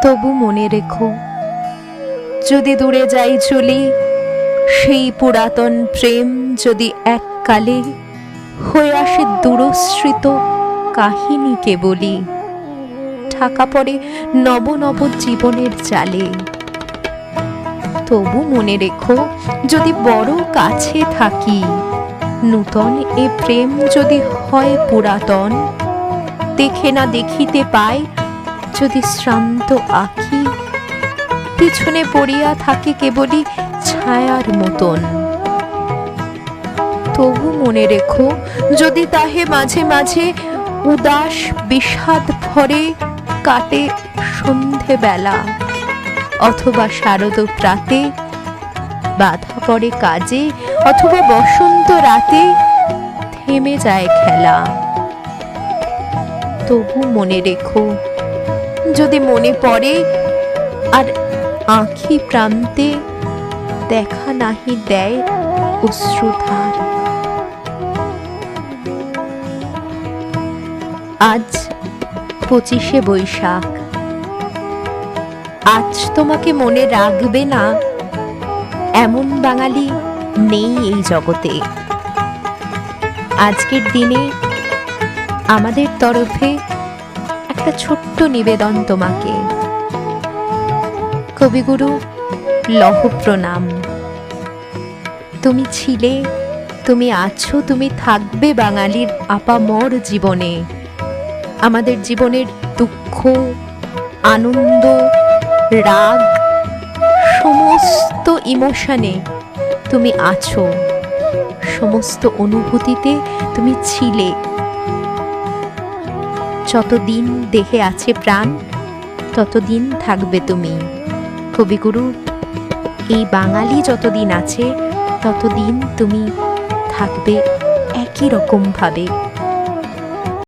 তবু মনে রেখো, যদি দূরে যাই চলি, সেই পুরাতন প্রেম যদি এককালে হয়ে আসে দূরস্মৃত কাহিনীকে বলি, ঢাকা পড়ে নব নব জীবনের জালে। তবু মনে রেখো, যদি বড় কাছে থাকি, নূতন এ প্রেম যদি হয় পুরাতন, দেখে না দেখিতে পাই যদি শ্রান্ত আঁখি, পিছনে পড়িয়া থাকে কেবলই ছায়ার মতন। তবু মনে রেখো, যদি তাহে মাঝে মাঝে উদাস বিষাদ ভরে কাটে সন্ধে বেলা, অথবা শারদ প্রাতে বাধা পড়ে কাজে, অথবা বসন্ত রাতে থেমে যায় খেলা। তবু মনে রেখো, যদি মনে পড়ে আর আঁখি প্রান্তে দেখা নাহি দেয় অশ্রুধার। আজ 25শে বৈশাখ। আজ তোমাকে মনে রাখবে না এমন বাঙালি নেই এই জগতে। আজকের দিনে আমাদের তরফে একটা ছোট্ট নিবেদন তোমাকে। কবিগুরু লৌহ প্রণাম। তুমি ছিলে, তুমি আছো, তুমি থাকবে বাঙালির আপামর জীবনে। আমাদের জীবনের দুঃখ, আনন্দ, রাগ, সমস্ত ইমোশনে তুমি আছো, সমস্ত অনুভূতিতে তুমি ছিলে। যতদিন দেহে আছে প্রাণ, ততদিন থাকবে তুমি। কবিগুরু, এই বাঙালি যতদিন আছে ততদিন তুমি থাকবে একই রকম ভাবে।